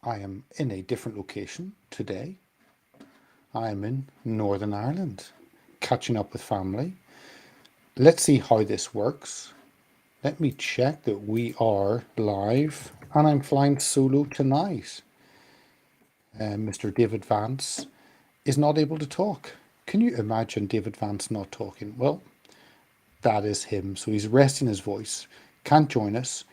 I am in a different location today. I am in Northern Ireland, catching up with family. Let's see how this works. Let me check that we are live, and I'm flying solo tonight. Mr. David Vance is not able to talk. Can you imagine David Vance not talking? Well, that is him. So he's resting his voice. Can't join us.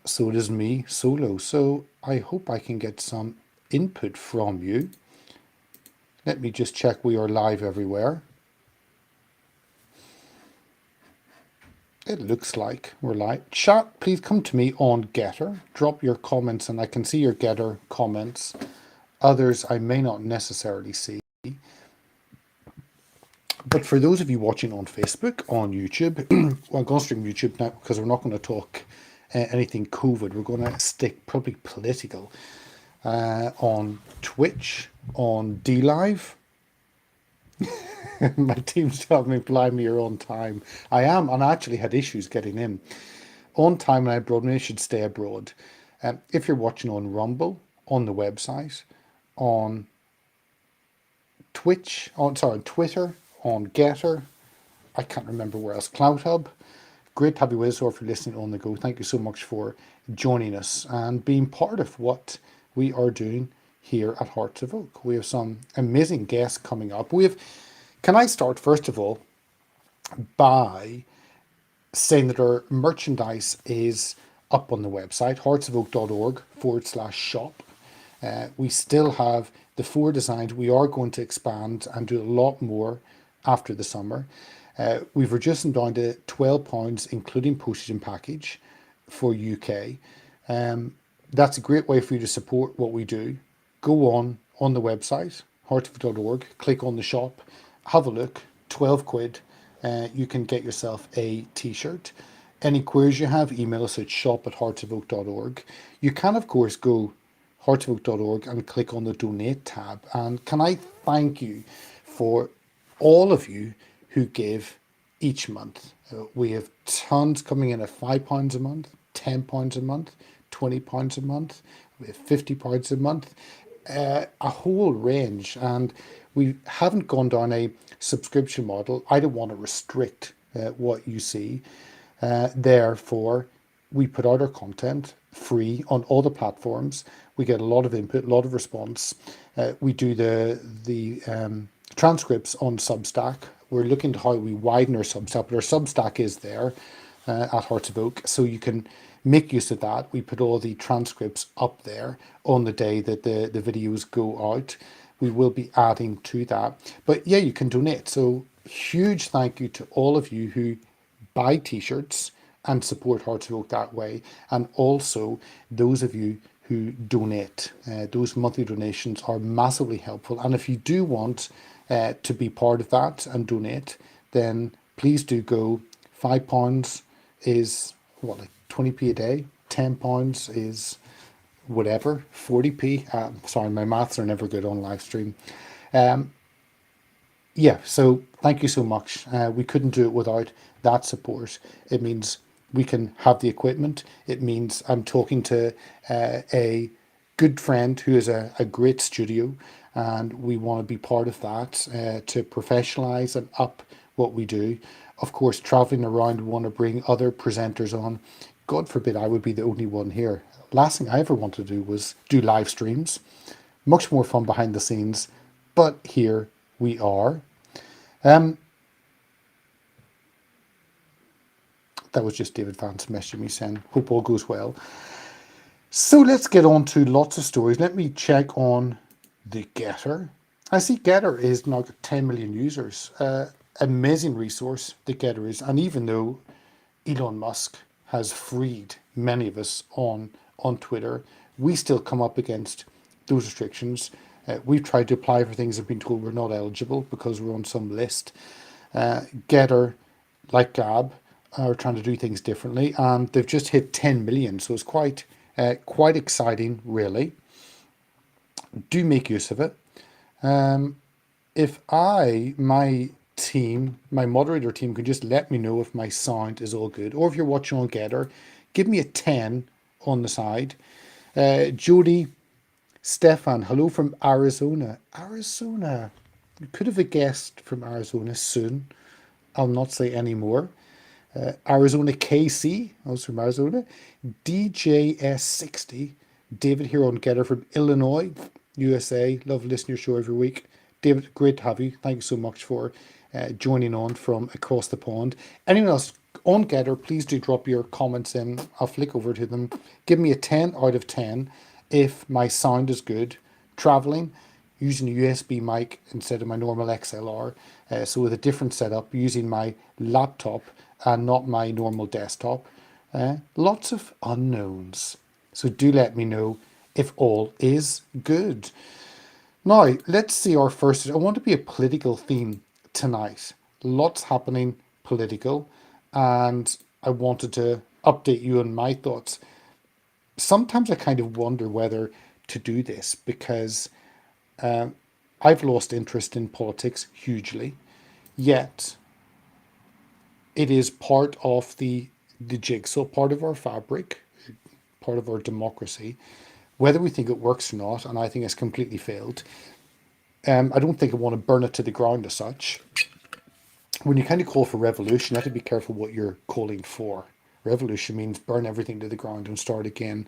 So it is me solo. So I hope I can get some input from you. Let me just check we are live everywhere. It looks like we're live. Chat, please come to me on Getter. Drop your comments and I can see your Getter comments. Others I may not necessarily see. But for those of you watching on Facebook, on YouTube, well, I'm going to stream YouTube now because we're not going to talk anything COVID. We're going to stick probably political on Twitch, on DLive. My team's telling me, blimey, you're on time. I am, and I actually had issues getting in. On time and abroad, and I should stay abroad. If you're watching on Rumble, on the website, on Twitch, on Twitter, on Getter, I can't remember where else, Cloud Hub. Great to have you with us, or if you're listening on the go. Thank you so much for joining us and being part of what we are doing here at Hearts of Oak. We have some amazing guests coming up. Can I start first of all by saying that our merchandise is up on the website, heartsofoak.org/shop. We still have the 4 designs. We are going to expand and do a lot more after the summer. We've reduced them down to £12, including postage and package for UK. That's a great way for you to support what we do. Go on the website, heartsofoak.org, click on the shop, have a look, 12 quid. You can get yourself a t-shirt. Any queries you have, email us at shop@heartsofoak.org. You can, of course, go heartsofoak.org and click on the donate tab. And can I thank you for all of you who give each month. We have tons coming in at £5 a month, £10 a month, £20 a month, we have £50 a month, a whole range. And we haven't gone down a subscription model. I don't want to restrict what you see. Therefore, we put out our content free on all the platforms. We get a lot of input, a lot of response. We do the transcripts on Substack. We're looking to how we widen our Substack, but our Substack is there at Hearts of Oak, so you can make use of that. We put all the transcripts up there on the day that the videos go out. We will be adding to that. But yeah, you can donate. So huge thank you to all of you who buy t-shirts and support Hearts of Oak that way. And also those of you who donate. Those monthly donations are massively helpful. And if you do want to be part of that and donate, then please do go. £5 is what, like 20p a day? £10 is whatever, 40p. Sorry, my maths are never good on live stream. Yeah, so thank you so much. We couldn't do it without that support. It means we can have the equipment. It means I'm talking to a good friend who is a great studio, and we want to be part of that to professionalize and up what we do. Of course, traveling around, we want to bring other presenters on. God forbid I would be the only one here. Last thing I ever wanted to do was do live streams. Much more fun behind the scenes, but here we are. That was just David Vance messaging me saying, hope all goes well. So let's get on to lots of stories. Let me check on the Getter. I see Getter is now got 10 million users. Amazing resource, the Getter is. And even though Elon Musk has freed many of us on Twitter, we still come up against those restrictions. We've tried to apply for things and been told we're not eligible because we're on some list. Getter, like Gab, are trying to do things differently, and they've just hit 10 million. So it's quite exciting, really. Do make use of it. If my team, my moderator team, can just let me know if my sound is all good, or if you're watching on Getter, give me a 10 on the side. Jody, Stefan, hello from Arizona. Arizona. You could have a guest from Arizona soon. I'll not say any more. Arizona KC, I was from Arizona. DJS60, David here on Getter from Illinois, USA. Love listening to your show every week. David, great to have you. Thank you so much for joining on from across the pond. Anyone else on Getter, please do drop your comments in. I'll flick over to them. Give me a 10 out of 10 if my sound is good. Traveling, using a USB mic instead of my normal XLR. So with a different setup, using my laptop and not my normal desktop. Lots of unknowns. So do let me know if all is good. Now, let's see our first. I want to be a political theme tonight. Lots happening political, and I wanted to update you on my thoughts. Sometimes I kind of wonder whether to do this because I've lost interest in politics hugely, yet it is part of the jigsaw, part of our fabric, part of our democracy. Whether we think it works or not, and I think it's completely failed. I don't think I want to burn it to the ground as such. When you kind of call for revolution, you have to be careful what you're calling for. Revolution means burn everything to the ground and start again.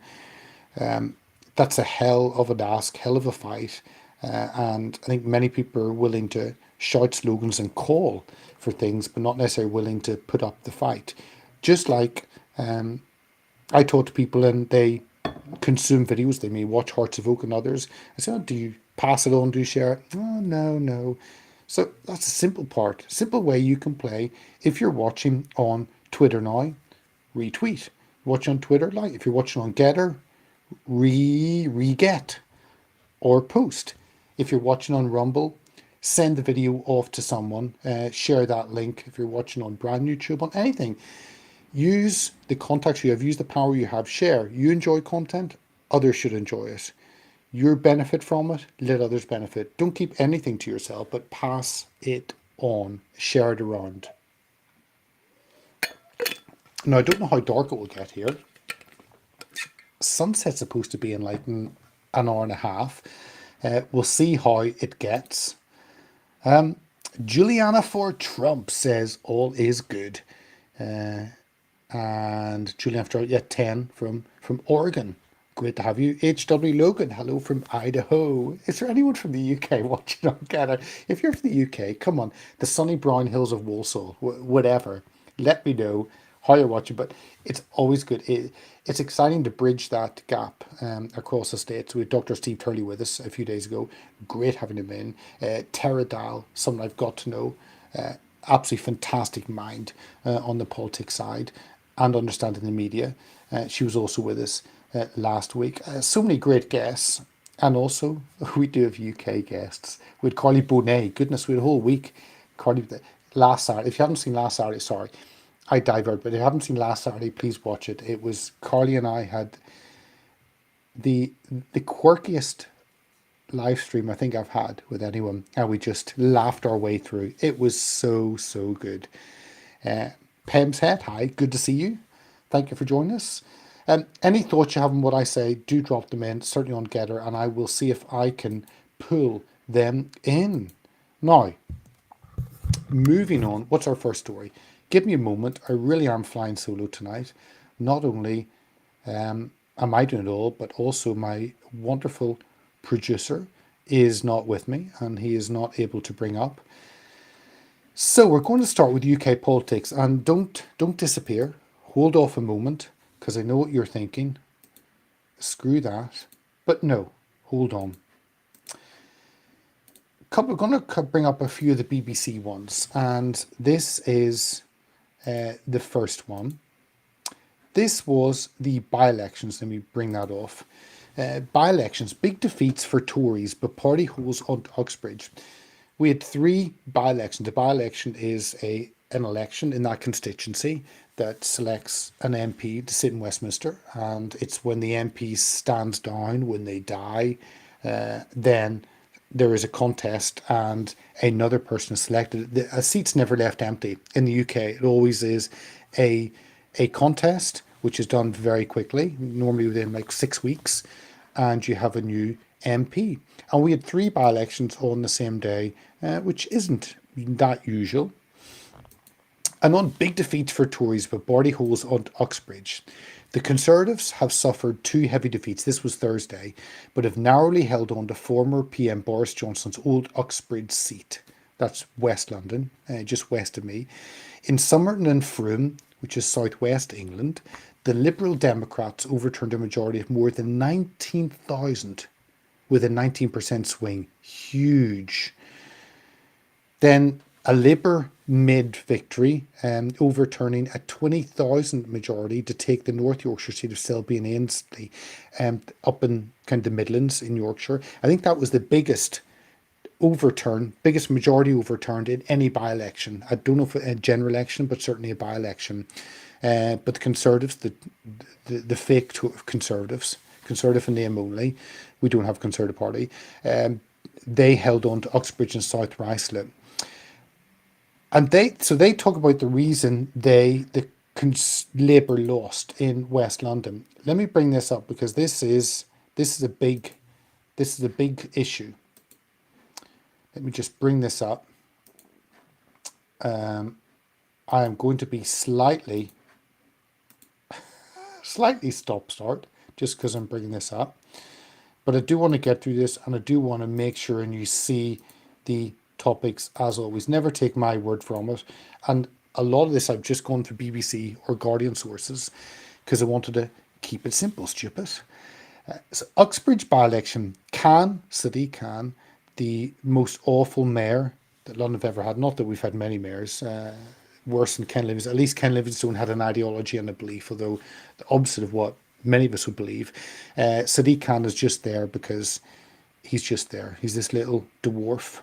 That's a hell of an ask, hell of a fight. And I think many people are willing to shout slogans and call for things, but not necessarily willing to put up the fight. Just like I talk to people and they consume videos, they may watch Hearts of Oak and others. I say, oh, do you pass it on? Do you share it? Oh, no. So that's a simple part, simple way you can play. If you're watching on Twitter now, retweet. Watch on Twitter, like. If you're watching on Getter, re-get or post. If you're watching on Rumble, send the video off to someone, share that link. If you're watching on brand YouTube, on anything, use the contacts you have, use the power you have, share. You enjoy content, others should enjoy it. You benefit from it, let others benefit. Don't keep anything to yourself, but pass it on, share it around. Now, I don't know how dark it will get here. Sunset's supposed to be in like an hour and a half. We'll see how it gets. Juliana for Trump says all is good. And Julian after 10 from Oregon. Great to have you. HW Logan, hello from Idaho. Is there anyone from the UK watching on Canada? If you're from the UK, come on, the sunny brown hills of Walsall, whatever. Let me know how you're watching, but it's always good. It's exciting to bridge that gap across the states. We had Dr. Steve Turley with us a few days ago. Great having him in. Tara Dahl, someone I've got to know. Absolutely fantastic mind on the politics side and understanding the media. She was also with us last week. So many great guests. And also, we do have UK guests. We had Carly Bonet. Goodness, we had a whole week. Carly, last Saturday. If you haven't seen last Saturday, sorry, I divert. But if you haven't seen last Saturday, please watch it. It was Carly and I had the quirkiest live stream I think I've had with anyone, and we just laughed our way through. It was so good. Pem's Head, hi, good to see you. Thank you for joining us. Any thoughts you have on what I say, do drop them in, certainly on Getter, and I will see if I can pull them in. Now, moving on, what's our first story? Give me a moment. I really am flying solo tonight. Not only am I doing it all, but also my wonderful producer is not with me and he is not able to bring up. So we're going to start with UK politics, and don't disappear. Hold off a moment, because I know what you're thinking. Screw that. But no, hold on. We're going to bring up a few of the BBC ones, and this is the first one. This was the by-elections. Let me bring that off. By-elections, big defeats for Tories, but party holes on Uxbridge. We had 3 by-elections. A by-election is an election in that constituency that selects an MP to sit in Westminster, and it's when the MP stands down, when they die, then there is a contest and another person is selected. A seat's never left empty in the UK. It always is a contest which is done very quickly, normally within like 6 weeks, and you have a new MP. And we had three by-elections on the same day, which isn't that usual. And on big defeats for Tories with body holes on Uxbridge, the Conservatives have suffered two heavy defeats. This was Thursday, but have narrowly held on to former PM Boris Johnson's old Uxbridge seat. That's West London, just west of me. In Somerton and Frome, which is southwest England, the Liberal Democrats overturned a majority of more than 19,000 with a 19% swing. Huge. Then a Labour mid-victory, overturning a 20,000 majority to take the North Yorkshire seat of Selby and Ainsley, up in kind of the Midlands in Yorkshire. I think that was the biggest majority overturned in any by-election. I don't know if a general election, but certainly a by-election. But the Conservatives, the fake Conservatives, Conservative in name only, we don't have a Conservative Party, they held on to Uxbridge and South Ruislip. And they talk about the reason Labour lost in West London. Let me bring this up because this is a big issue. Let me just bring this up. I am going to be slightly stop-start just because I'm bringing this up. But I do want to get through this, and I do want to make sure and you see the topics as always. Never take my word from it. And a lot of this I've just gone through BBC or Guardian sources because I wanted to keep it simple, stupid. So Uxbridge by-election, City Can, the most awful mayor that London have ever had. Not that we've had many mayors worse than Ken Livingstone. At least Ken Livingstone had an ideology and a belief, although the opposite of what many of us would believe. Sadiq Khan is just there because he's just there. He's this little dwarf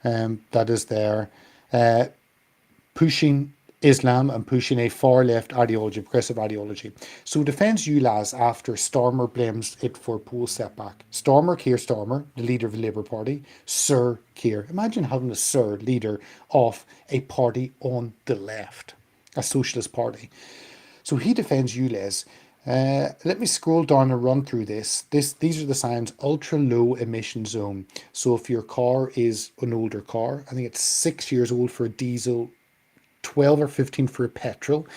that is there, pushing Islam and pushing a far left ideology, progressive ideology. So defends ULAS after Starmer blames it for poll setback. Keir Starmer, the leader of the Labour Party, Sir Keir. Imagine having a Sir leader of a party on the left, a socialist party. So he defends ULEZ. Let me scroll down and run through this. These are the signs: ultra low emission zone. So if your car is an older car, I think it's 6 years old for a diesel, 12 or 15 for a petrol,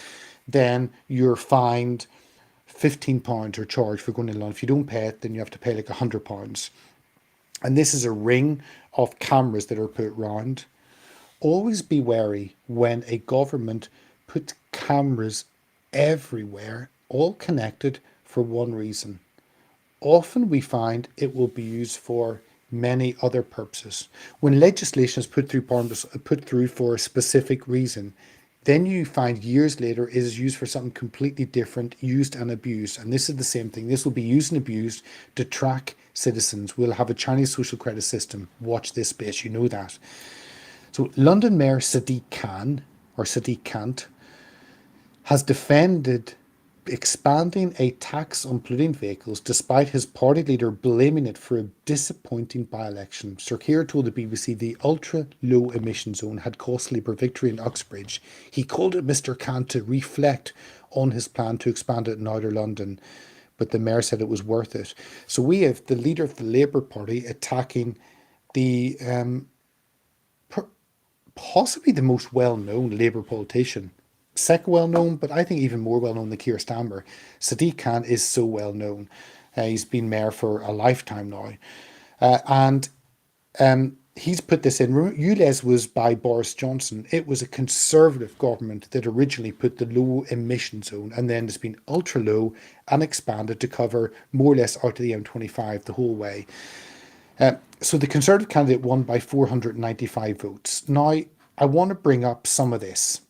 then you're fined £15 or charged for going in London. If you don't pay it, then you have to pay like £100. And this is a ring of cameras that are put round. Always be wary when a government puts cameras everywhere, all connected for one reason. Often we find it will be used for many other purposes. When legislation is put through for a specific reason, then you find years later it is used for something completely different, used and abused. And this is the same thing. This will be used and abused to track citizens. We'll have a Chinese social credit system. Watch this space, you know that. So London Mayor Sadiq Khan, or Sadiq Kant, has defended expanding a tax on polluting vehicles despite his party leader blaming it for a disappointing by-election. Sir Keir told the BBC the ultra-low emission zone had cost Labour victory in Uxbridge. He called it Mr Kant to reflect on his plan to expand it in outer London, but the mayor said it was worth it. So we have the leader of the Labour Party attacking the possibly the most well-known Labour politician. Second well-known, but I think even more well-known than Keir Starmer. Sadiq Khan is so well-known. He's been mayor for a lifetime now. And he's put this in. ULEZ was by Boris Johnson. It was a Conservative government that originally put the low emission zone, and then it's been ultra-low and expanded to cover more or less out to the M25 the whole way. So the Conservative candidate won by 495 votes. Now, I want to bring up some of this.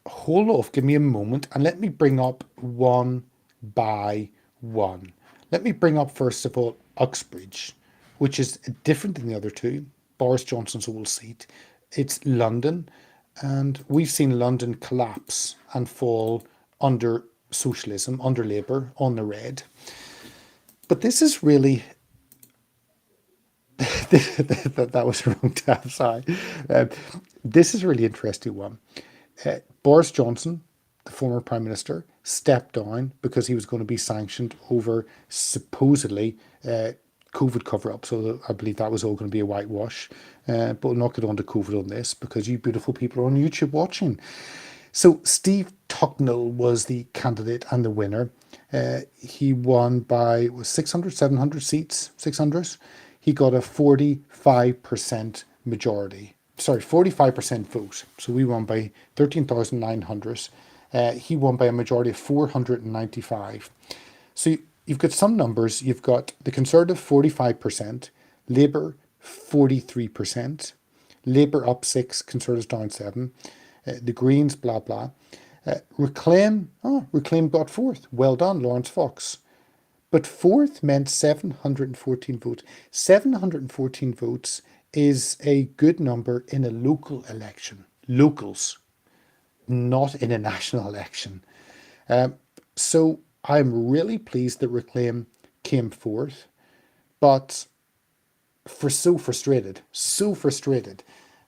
Hold off, give me a moment, and let me bring up one by one. Let me bring up, first of all, Uxbridge, which is different than the other two. Boris Johnson's old seat. It's London, and we've seen London collapse and fall under socialism, under Labour, on the red. But this is really... that was a wrong tab, sorry. This is a really interesting one. Boris Johnson the former Prime Minister, stepped down because he was going to be sanctioned over supposedly COVID cover up. So I believe that was all going to be a whitewash. But we'll not get on to COVID on this because you beautiful people are on YouTube watching. So Steve Tucknell was the candidate and the winner. He won by 600, 700 seats, 600. He got a 45% majority. Sorry, 45% vote. So we won by 13,900. He won by a majority of 495. So you've got some numbers. You've got the Conservative 45%, Labour 43%, Labour up 6, Conservatives down 7, the Greens, blah, blah. Reclaim got fourth. Well done, Lawrence Fox. But fourth meant 714 votes. 714 votes is a good number in a local election. Locals, not in a national election. So I'm really pleased that Reclaim came fourth, but so frustrated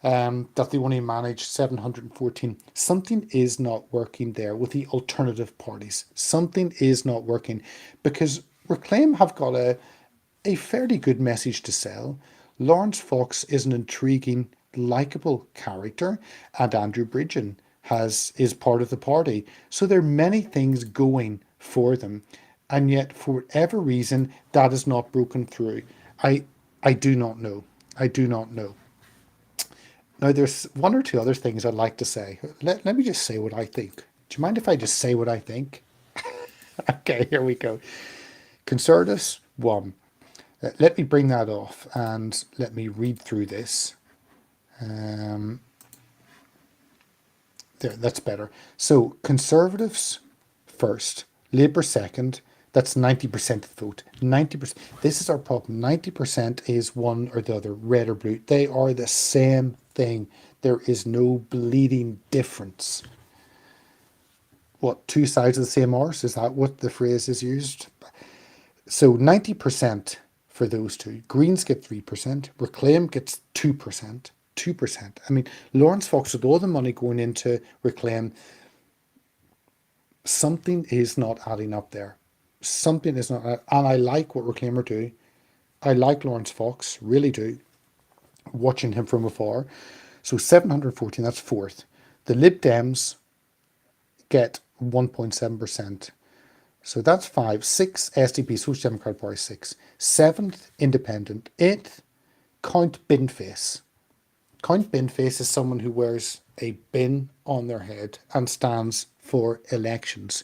that they only managed 714. Something is not working there with the alternative parties. Something is not working because Reclaim have got a fairly good message to sell. Lawrence Fox is an intriguing, likable character, and Andrew Bridgen is part of the party. So there are many things going for them, and yet for whatever reason that is not broken through. I do not know. I do not know. Now, there's one or two other things I'd like to say. Let me just say what I think. Do you mind if I just say what I think? Okay, here we go. Conservatives won. Let me bring that off and let me read through this. There, that's better. So, Conservatives first, Labour second. That's 90% of the vote. 90%. This is our problem. 90% is one or the other, red or blue. They are the same thing. There is no bleeding difference. What, two sides of the same arse? Is that what the phrase is used? So 90% for those two. Greens get 3%. Reclaim gets 2%. 2%. I mean, Lawrence Fox, with all the money going into Reclaim, something is not adding up there. Something is not, and I like what Reclaimer do. I like Lawrence Fox, really do, watching him from afar. So 714, that's fourth. The Lib Dems get 1.7%. So that's 5. 6 SDP, Social Democratic Party 6. 7th, Independent. 8th, Count Binface. Count Binface is someone who wears a bin on their head and stands for elections.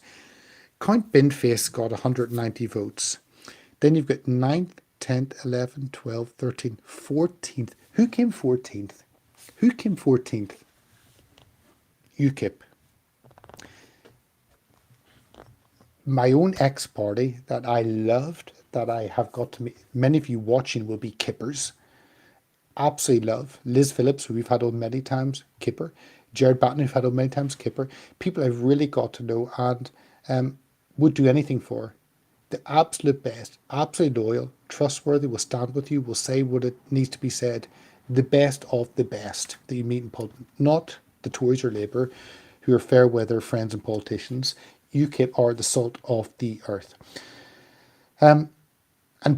Count Binface got 190 votes. Then you've got 9th, 10th, 11th, 12th, 13th, 14th. Who came 14th? Who came 14th? UKIP. My own ex-party that I loved, that I have got to meet, many of you watching will be Kippers. Absolutely love. Liz Phillips, who we've had on many times, Kipper. Jared Batten, who've had on many times, Kipper. People I've really got to know and would do anything for. The absolute best, absolutely loyal, trustworthy, will stand with you, will say what it needs to be said. The best of the best that you meet in Parliament. Not the Tories or Labour, who are fair weather friends and politicians. UKIP are the salt of the earth. And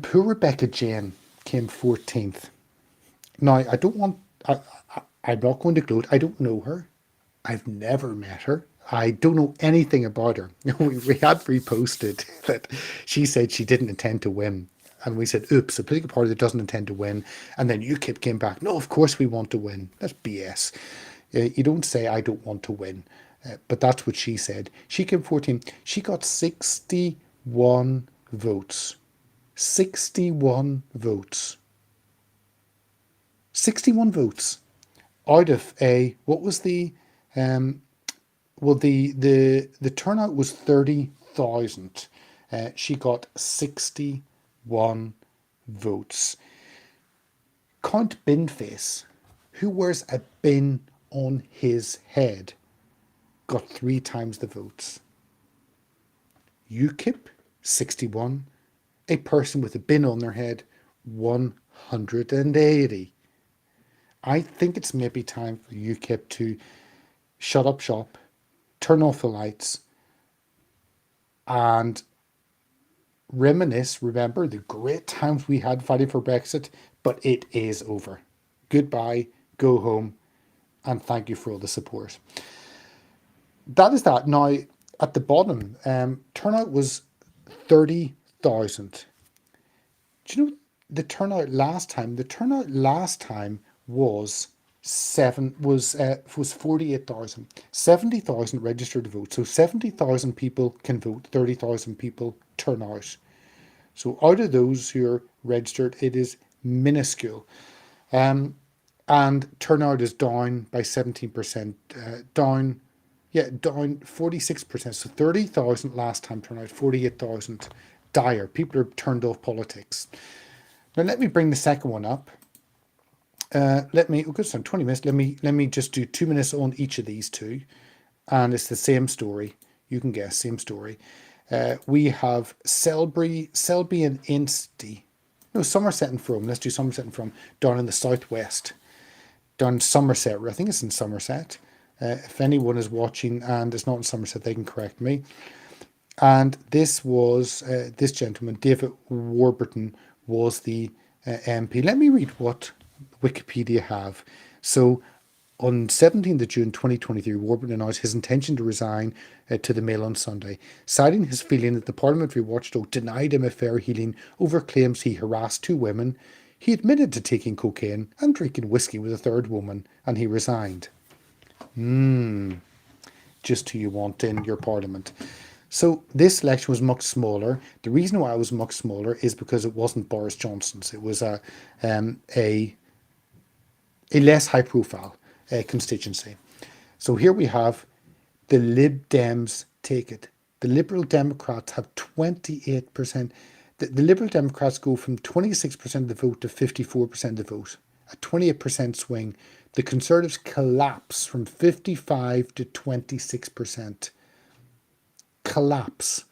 poor Rebecca Jane came 14th. Now, I don't want, I'm not going to gloat. I don't know her. I've never met her. I don't know anything about her. We had reposted that she said she didn't intend to win. And we said, oops, a political party that doesn't intend to win. And then UKIP came back, no, of course we want to win. That's BS. You don't say, I don't want to win. But that's what she said. She came 14. She got 61 votes. 61 votes. 61 votes out of what was the, the turnout was 30,000. She got 61 votes. Count Binface, who wears a bin on his head, got 3 times the votes. UKIP, 61. A person with a bin on their head, 180. I think it's maybe time for UKIP to shut up shop, turn off the lights, and reminisce, remember the great times we had fighting for Brexit, but it is over. Goodbye, go home, and thank you for all the support. That is that. Now, at the bottom, turnout was 30,000. Do you know the turnout last time? The turnout last time was 48,000. 70,000 registered to vote. So 70,000 people can vote, 30,000 people turn out. So out of those who are registered, it is minuscule. And turnout is down by 17%, down 46%. So 30,000 last time turnout, 48,000 dire. People are turned off politics. Now let me bring the second one up. Good, son, 20 minutes. Let me just do 2 minutes on each of these two, and it's the same story. You can guess, same story. We have Selby and Instey. No, Somerset and Frome. Let's do Somerset and Frome down in the southwest. Down Somerset. I think it's in Somerset. If anyone is watching and it's not in Somerset, they can correct me. And this was this gentleman, David Warburton, was the MP. Let me read what Wikipedia have. So on 17th of June 2023, Warburton announced his intention to resign to the Mail on Sunday, citing his feeling that the parliamentary watchdog denied him a fair hearing over claims he harassed two women. He admitted to taking cocaine and drinking whiskey with a third woman, and he resigned. Just who you want in your parliament. So this election was much smaller. The reason why it was much smaller is because it wasn't Boris Johnson's. It was a less high profile constituency. So here we have the Lib Dems take it. The Liberal Democrats have 28%. The Liberal Democrats go from 26% of the vote to 54% of the vote, a 28% swing. The Conservatives collapse from 55 to 26%. Collapse.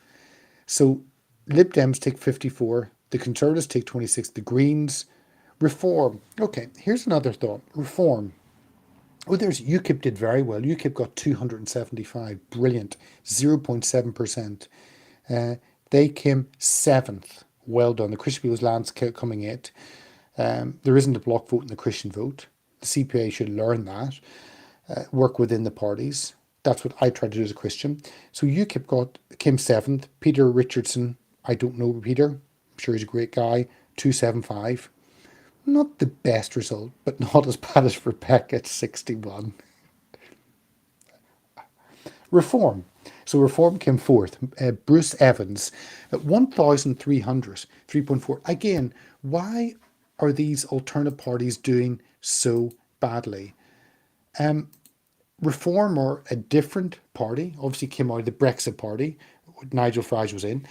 So Lib Dems take 54, the Conservatives take 26, the Greens. Reform. Okay, here's another thought. Reform. Oh, there's UKIP did very well. UKIP got 275. Brilliant. 0.7%. They came seventh. Well done. The Christian People's Alliance coming eighth. There isn't a block vote in the Christian vote. The CPA should learn that. Work within the parties. That's what I try to do as a Christian. So UKIP came seventh. Peter Richardson, I don't know Peter. I'm sure he's a great guy. 275. Not the best result, but not as bad as Rebecca at 61. Reform. So Reform came fourth. Bruce Evans at 1,300, 3.4. Again, why are these alternative parties doing so badly? Reform are a different party. Obviously came out of the Brexit party. Nigel Farage was in.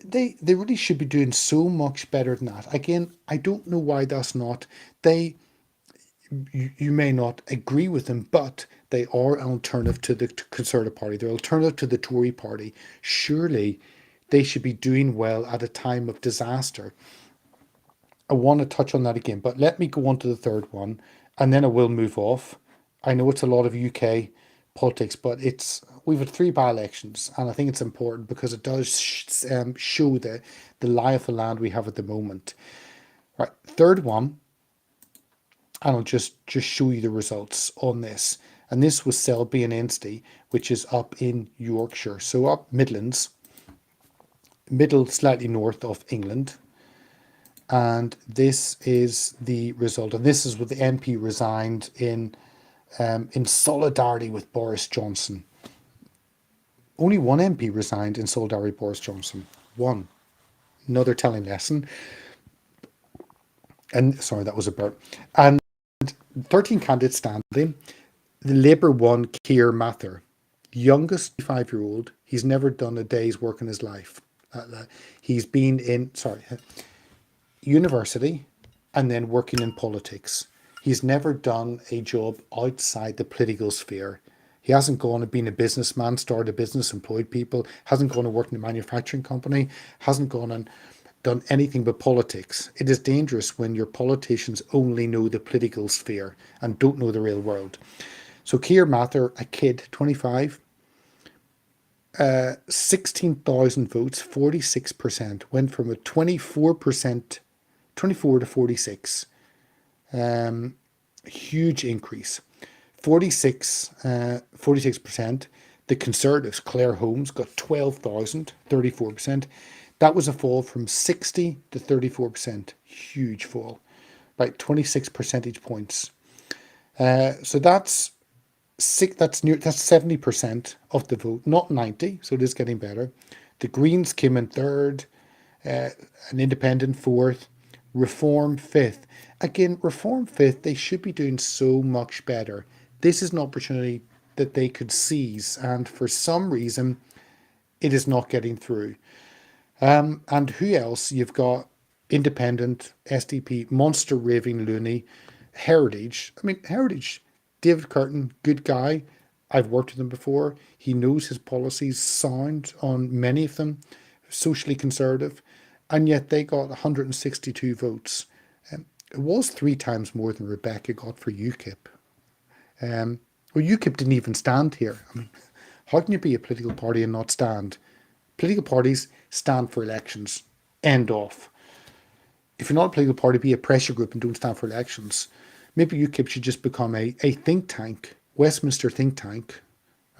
They really should be doing so much better than that. Again, I don't know why that's not. You may not agree with them, but they are an alternative to the Conservative Party. They're alternative to the Tory Party. Surely they should be doing well at a time of disaster. I want to touch on that again, but let me go on to the third one, and then I will move off. I know it's a lot of UK politics, but we've had 3 by-elections, and I think it's important because it does show the lie of the land we have at the moment. Right, third one, and I'll just show you the results on this. And this was Selby and Instey, which is up in Yorkshire, so up Midlands, middle, slightly north of England. And this is the result, and this is what the MP resigned in solidarity with Boris Johnson. Only one MP resigned in solidarity with Boris Johnson. One. Another telling lesson. And sorry, that was a burp. And 13 candidates standing. The Labour won Keir Mather, youngest 5-year-old. He's never done a day's work in his life. He's been in university and then working in politics. He's never done a job outside the political sphere. He hasn't gone and been a businessman, started a business, employed people, hasn't gone and worked in a manufacturing company, hasn't gone and done anything but politics. It is dangerous when your politicians only know the political sphere and don't know the real world. So Keir Mather, a kid, 25, 16,000 votes, 46%, went from a 24%, 24 to 46. Huge increase. 46%. The Conservatives, Claire Holmes, got 12,000, 34%. That was a fall from 60 to 34%. Huge fall, right? 26 percentage points. So that's 70% of the vote, not 90. So it is getting better. The Greens came in third, an independent fourth, Reform fifth. Again, Reform fifth, they should be doing so much better. This is an opportunity that they could seize, and for some reason, it is not getting through. And who else? You've got Independent, SDP, Monster Raving Looney, Heritage. I mean, Heritage, David Curtin, good guy. I've worked with him before. He knows his policies sound on many of them, socially conservative, and yet they got 162 votes. It was three times more than Rebecca got for UKIP. Well, UKIP didn't even stand here. I mean, how can you be a political party and not stand? Political parties stand for elections. End off. If you're not a political party, be a pressure group and don't stand for elections. Maybe UKIP should just become a think tank, Westminster think tank,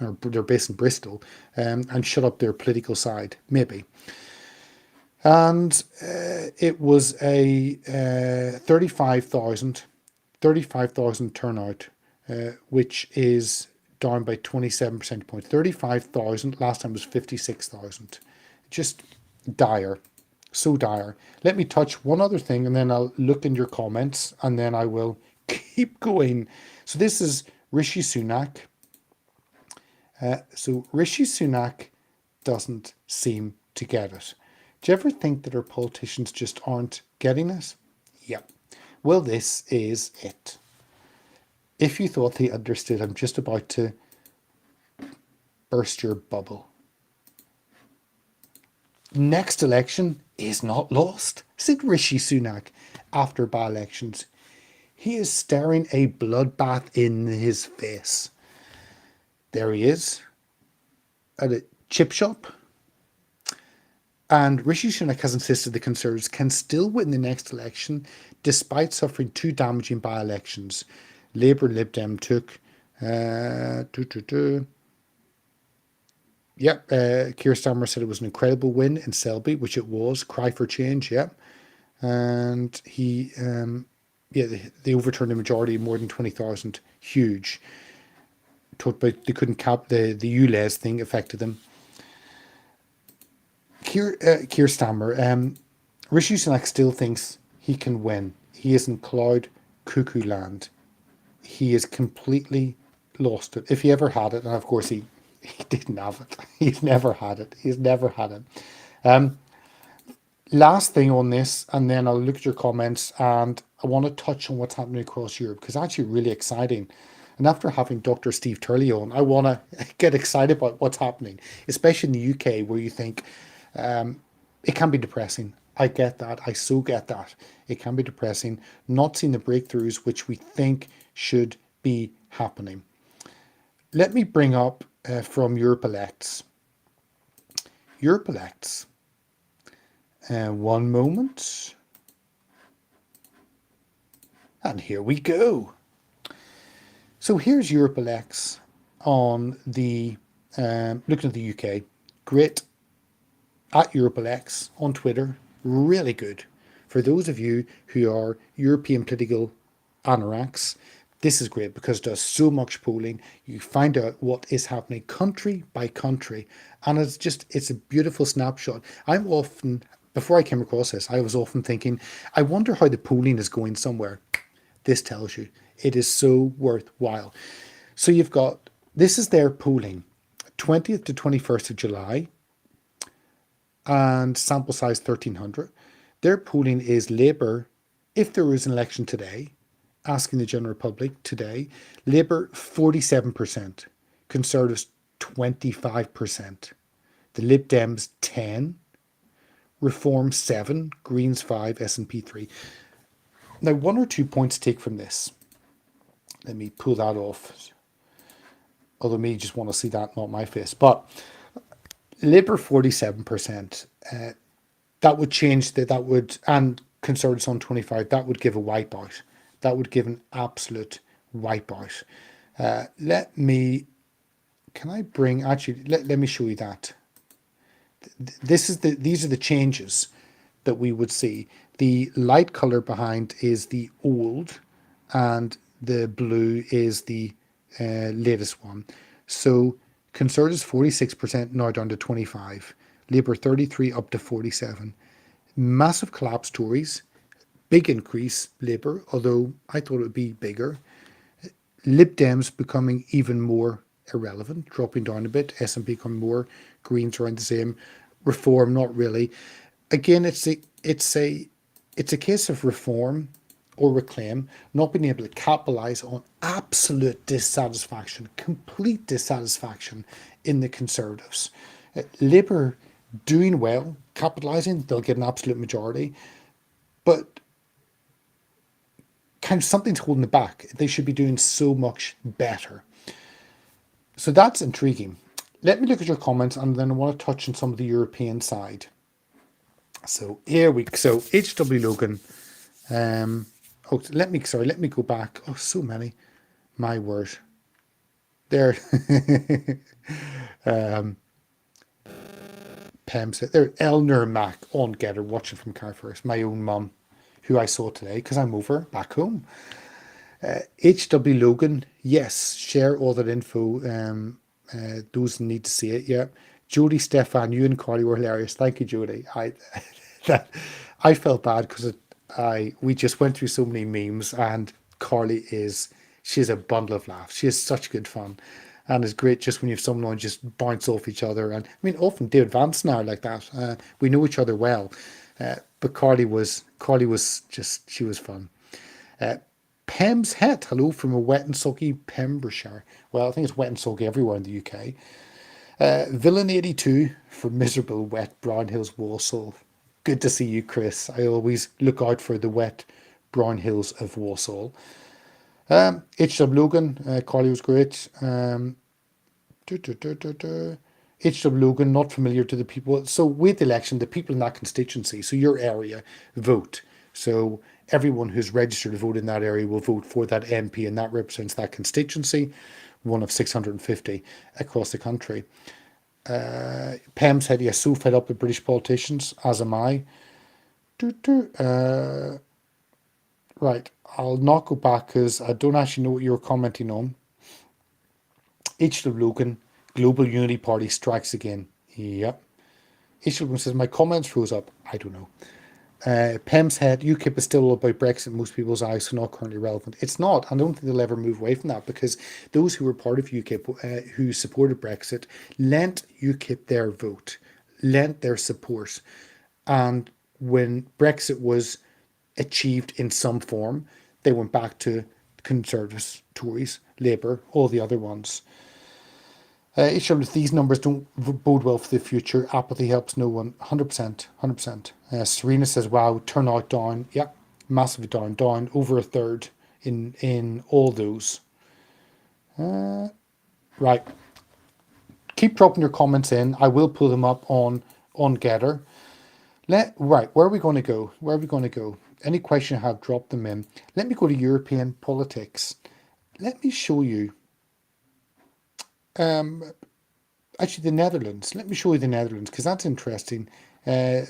or they're based in Bristol, and shut up their political side. Maybe. And it was a 35,000 turnout, which is down by 27 percentage points. 35,000, last time was 56,000. Just dire, so dire. Let me touch one other thing and then I'll look in your comments and then I will keep going. So this is Rishi Sunak. So Rishi Sunak doesn't seem to get it. Do you ever think that our politicians just aren't getting it? Yep. Well, this is it. If you thought they understood, I'm just about to burst your bubble. Next election is not lost, said Rishi Sunak after by-elections. He is staring a bloodbath in his face. There he is at a chip shop. And Rishi Sunak has insisted the Conservatives can still win the next election despite suffering two damaging by-elections. Labour and Lib Dem took Yep, Keir Starmer said it was an incredible win in Selby, which it was. Cry for change, yep. And he, they overturned a majority of more than 20,000. Huge. Talked about they couldn't cap the ULEZ thing affected them. Keir Starmer, Rishi Sunak still thinks he can win. He is in cloud cuckoo land. He is completely lost it. If he ever had it, and of course he didn't have it. He's never had it. He's never had it. Last thing on this, and then I'll look at your comments, and I want to touch on what's happening across Europe because it's actually really exciting. And after having Dr. Steve Turley on, I want to get excited about what's happening, especially in the UK, where you think it can be depressing. I get that. I so get that. It can be depressing, not seeing the breakthroughs which we think should be happening. Let me bring up from Europe Elects. Europe Elects. One moment. And here we go. So here's Europe Elects on the, looking at the UK. Great. At Europe Elects on Twitter. Really good. For those of you who are European political anoraks, this is great because it does so much polling. You find out what is happening country by country. And it's a beautiful snapshot. I'm often, before I came across this, I was often thinking, I wonder how the polling is going somewhere. This tells you. It is so worthwhile. So you've got, this is their polling, 20th to 21st of July, and sample size 1,300. Their polling is Labour, if there was an election today, asking the general public today, Labour 47%, Conservatives 25%, the Lib Dems 10, Reform 7, Greens 5, SNP 3. Now, one or 2 points to take from this. Let me pull that off. Although me just want to see that, not my face. But Labour 47%. That would change that would, and Conservatives on 25, that would give a wipeout. That would give an absolute wipeout. Let me, can I bring, actually, let me show you that. These are the changes that we would see. The light color behind is the old, and the blue is the latest one. So Conservatives 46% now down to 25, Labour 33 up to 47. Massive collapse Tories, big increase Labour, although I thought it would be bigger. Lib Dems becoming even more irrelevant, dropping down a bit. SNP becoming more. Greens around the same. Reform, not really. Again, it's a case of reform or reclaim not being able to capitalise on absolute dissatisfaction, complete dissatisfaction in the Conservatives. Labour doing well, capitalising, they'll get an absolute majority, but kind of something's holding it back. They should be doing so much better. So that's intriguing. Let me look at your comments, and then I want to touch on some of the European side. So here we so HW Logan. Oh, let me go back. Oh, so many. My word. There. Pam said there. Elner Mac on Getter watching from car first. My own mum, who I saw today because I'm over back home. HW Logan, yes, share all that info. Those need to see it. Yeah, Jody, Stefan, you and Carly were hilarious. Thank you, Jody. That, I felt bad because we just went through so many memes, and Carly she's a bundle of laughs. She is such good fun, and it's great just when you have someone on just bounce off each other. And I mean, often David Vance now like that. We know each other well, but Carly was just she was fun. Pem's Het, hello from a wet and soggy Pembrokeshire. Well, I think it's wet and soggy everywhere in the UK. Villain 82 from miserable wet Brown Hills, Walsall. Good to see you, Chris. I always look out for the wet Brown Hills of Walsall. H.W. Logan, Carly was great. H.W. Logan, not familiar to the people. So with election, the people in that constituency, so your area, vote. So everyone who's registered to vote in that area will vote for that MP, and that represents that constituency, one of 650 across the country. Pam said, yes, so fed up with British politicians, as am I. Right, I'll not go back because I don't actually know what you're commenting on. H.W. Logan, Global Unity Party strikes again. Yep. H.W. Logan says, my comments froze up. I don't know. Pem's head, UKIP is still all about Brexit in most people's eyes, so not currently relevant. It's not. I don't think they'll ever move away from that because those who were part of UKIP, who supported Brexit, lent UKIP their vote, lent their support. And when Brexit was achieved in some form, they went back to Conservatives, Tories, Labour, all the other ones. These numbers don't bode well for the future. Apathy helps no one. 100%, 100%. Serena says, wow, turnout down. Yep, massively down over a third in all those. Right. Keep dropping your comments in. I will pull them up on Getter. Right, where are we going to go? Where are we going to go? Any question I have, drop them in. Let me go to European politics. Let me show you. Actually, the Netherlands. Let me show you the Netherlands because that's interesting. The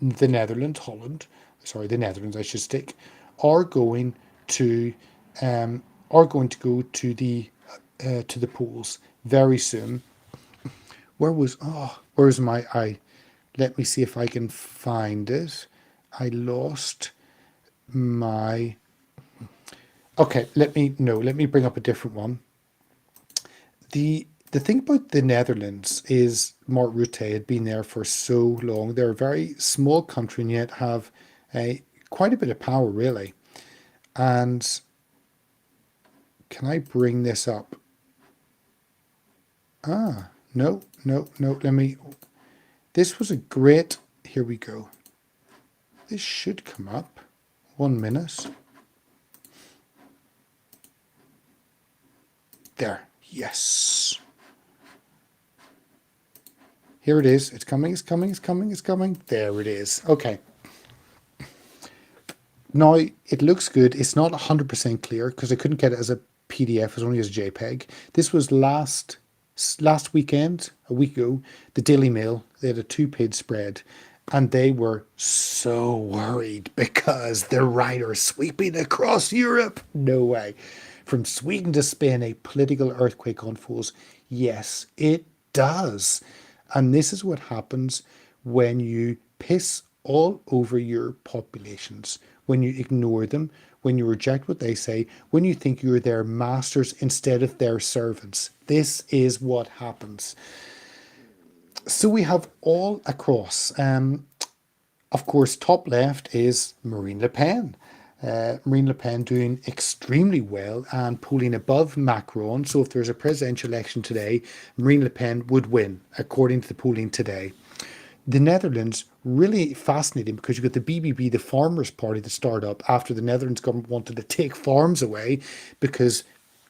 Netherlands, Holland, sorry, the Netherlands, I should stick, are going to go to the polls very soon. Where's my I? Let me see if I can find it. I lost my. Okay, let me bring up a different one. The thing about the Netherlands is Mark Rutte had been there for so long. They're a very small country and yet have quite a bit of power, really. And can I bring this up? No. Let me. This was a great. Here we go. This should come up. 1 minute. There. Yes. Here it is. It's coming, it's coming, it's coming, it's coming. There it is. Okay. Now, it looks good. It's not 100% clear because I couldn't get it as a PDF. It was only as a JPEG. This was last weekend, a week ago, the Daily Mail. They had a two-page spread, and they were so worried because the riders sweeping across Europe. No way. From Sweden to Spain, a political earthquake unfolds. Yes, it does. And this is what happens when you piss all over your populations, when you ignore them, when you reject what they say, when you think you're their masters instead of their servants. This is what happens. So we have all across. Of course, top left is Marine Le Pen. Marine Le Pen doing extremely well and polling above Macron. So if there's a presidential election today, Marine Le Pen would win, according to the polling today. The Netherlands, really fascinating because you've got the BBB, the Farmers' Party, that started up after the Netherlands government wanted to take farms away because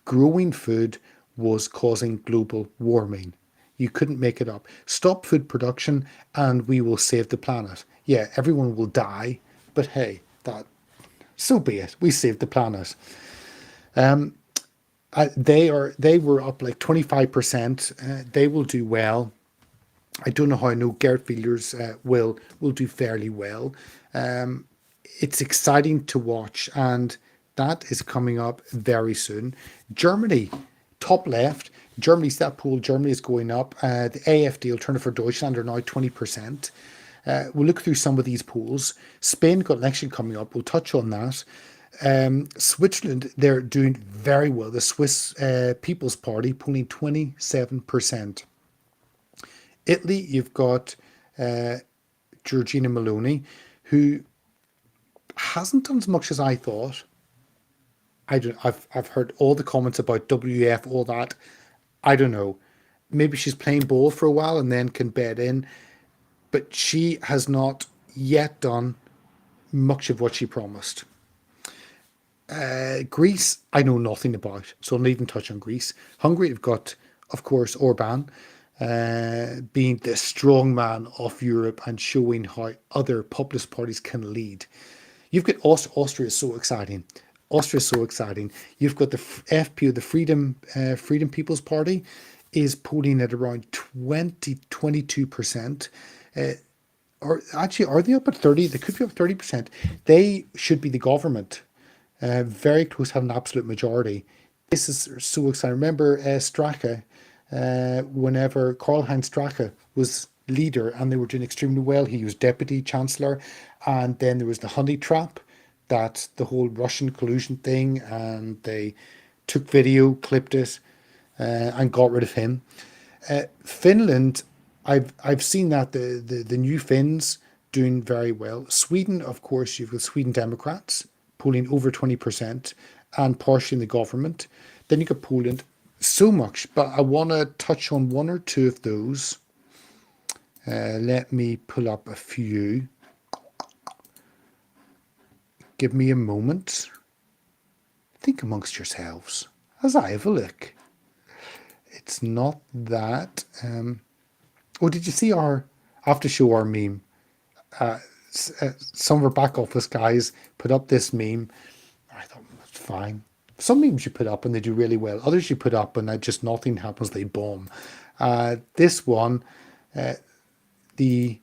growing food was causing global warming. You couldn't make it up. Stop food production and we will save the planet. Yeah, everyone will die, but hey, that so be it. We saved the planet. They were up like 25%. They will do well. I don't know how. I know Gert Wilders will do fairly well. It's exciting to watch, and that is coming up very soon. Germany, top left. Germany's that poll. Germany is going up. The AfD, Alternative for Deutschland, are now 20%. We'll look through some of these polls. Spain got election coming up. We'll touch on that. Switzerland, they're doing very well. The Swiss People's Party polling 27%. Italy, you've got Giorgina Meloni, who hasn't done as much as I thought. I've heard all the comments about WF, all that. I don't know. Maybe she's playing ball for a while and then can bed in, but she has not yet done much of what she promised. Greece, I know nothing about, so I'll not even touch on Greece. Hungary, you've got, of course, Orban being the strong man of Europe and showing how other populist parties can lead. You've got Austria is so exciting. Austria is so exciting. You've got the FPO, the Freedom People's Party, is polling at around 22%. Or actually, are they up at 30? They could be up 30%. They should be the government. Very close, have an absolute majority. This is so exciting. Remember Strache, whenever Karl-Heinz Strache was leader and they were doing extremely well, he was deputy chancellor. And then there was the honey trap, that the whole Russian collusion thing, and they took video, clipped it, and got rid of him. Finland, I've seen that the new Finns doing very well. Sweden, of course, you've got Sweden Democrats polling over 20% and partially in the government. Then you got Poland, so much, but I want to touch on one or two of those. Let me pull up a few. Give me a moment. Think amongst yourselves as I have a look. It's not that. Oh, did you see our? I have to show our meme. Some of our back office guys put up this meme. I thought it's fine. Some memes you put up and they do really well. Others you put up and just nothing happens. They bomb. This one, the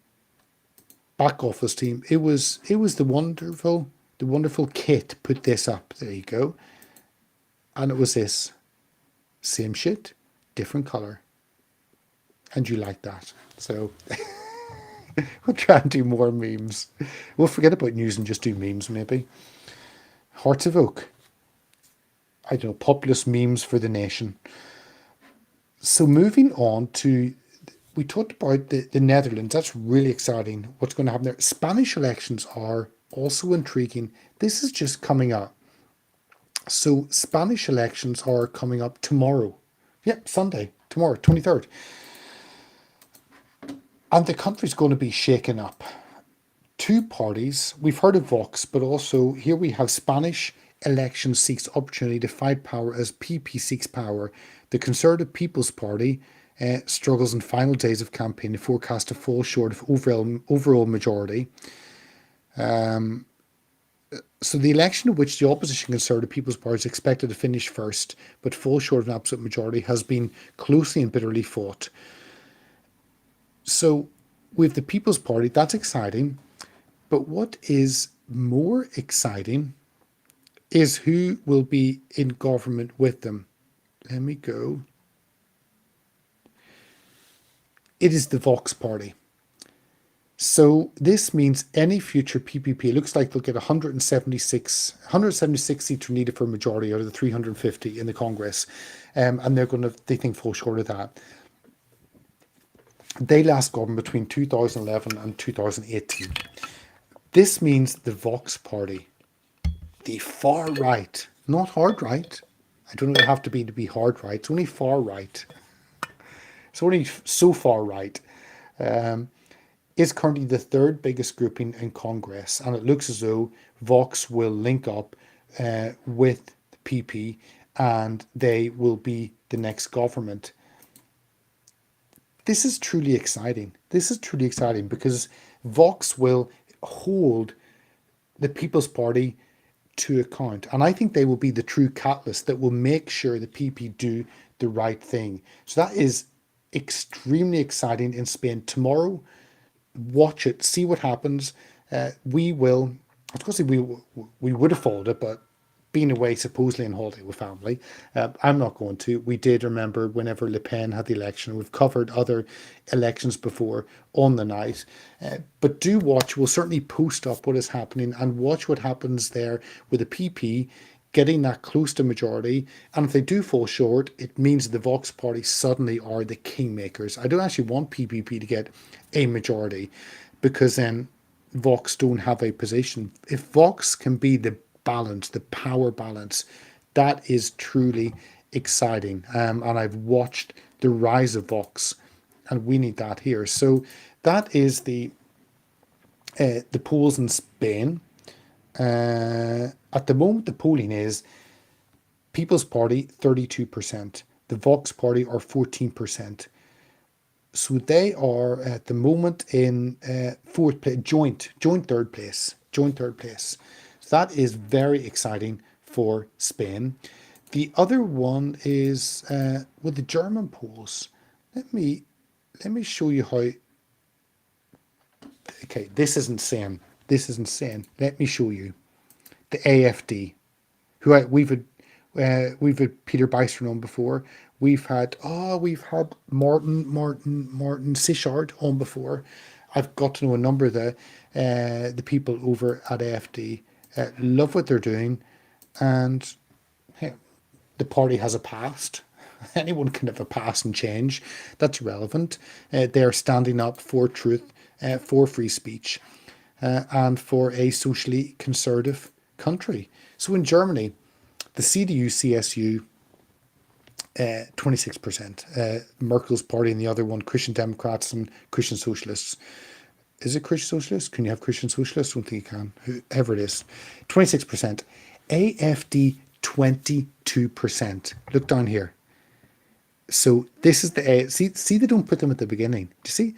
back office team. It was the wonderful Kit put this up. There you go. And it was this. Same shit, different color. And you like that. So we'll try and do more memes. We'll forget about news and just do memes maybe. Hearts of Oak. I don't know, populist memes for the nation. So moving on to, we talked about the Netherlands. That's really exciting. What's going to happen there? Spanish elections are also intriguing. This is just coming up. So Spanish elections are coming up tomorrow. Yep, Sunday, tomorrow, 23rd. And the country's going to be shaken up. Two parties, we've heard of Vox, but also here we have Spanish election seeks opportunity to fight power as PP seeks power. The Conservative People's Party struggles in final days of campaign, forecast to fall short of overall majority. So the election in which the opposition Conservative People's Party is expected to finish first, but fall short of an absolute majority, has been closely and bitterly fought. So with the People's Party, that's exciting. But what is more exciting is who will be in government with them. Let me go. It is the Vox Party. So this means any future PPP, it looks like they'll get 176 seats are needed for a majority out of the 350 in the Congress. And they think fall short of that. They last governed between 2011 and 2018. This means the Vox Party, the far right, not hard right. I don't know what it have to be hard right. It's only far right. It's only so far right. Is currently the third biggest grouping in Congress, and it looks as though Vox will link up with the PP, and they will be the next government. This is truly exciting. This is truly exciting because Vox will hold the People's Party to account, and I think they will be the true catalyst that will make sure the PP do the right thing. So that is extremely exciting in Spain. Tomorrow, watch it, see what happens. We will, of course, we would have followed it, but being away supposedly on holiday with family, I'm not going to. We did remember whenever Le Pen had the election. We've covered other elections before on the night, but do watch. We'll certainly post up what is happening and watch what happens there with the PP getting that close to majority. And if they do fall short, it means the Vox Party suddenly are the kingmakers. I don't actually want PPP to get a majority because then Vox don't have a position. If Vox can be the balance, the power balance, that is truly exciting. And I've watched the rise of Vox, and we need that here. So that is the polls in Spain. At the moment, the polling is People's Party 32%, the Vox Party are 14%. So they are at the moment in fourth place, joint third place, So that is very exciting for Spain. The other one is with the German polls. Let me show you how. Okay, this is insane. This is insane. Let me show you the AFD, who we've had Peter Beister on before. We've had Martin Sichard on before. I've got to know a number of the people over at AFD. Love what they're doing, and hey, the party has a past. Anyone can have a past and change. That's relevant. They are standing up for truth, for free speech, and for a socially conservative country. So in Germany, the CDU, CSU, 26%. Merkel's party and the other one, Christian Democrats and Christian Socialists. Is it Christian Socialists? Can you have Christian Socialists? I don't think you can. Whoever it is. 26%. AFD, 22%. Look down here. So this is the see they don't put them at the beginning. Do you see?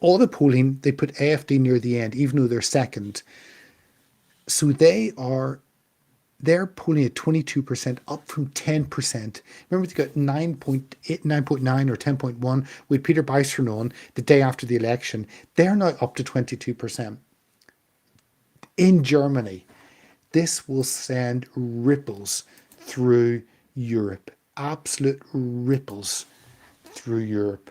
All the polling, they put AFD near the end, even though they're second. So they're polling at 22%, up from 10%. Remember, they got 9.9 or 10.1 with Peter Beister on the day after the election. They're now up to 22%. In Germany, this will send ripples through Europe. Absolute ripples through Europe.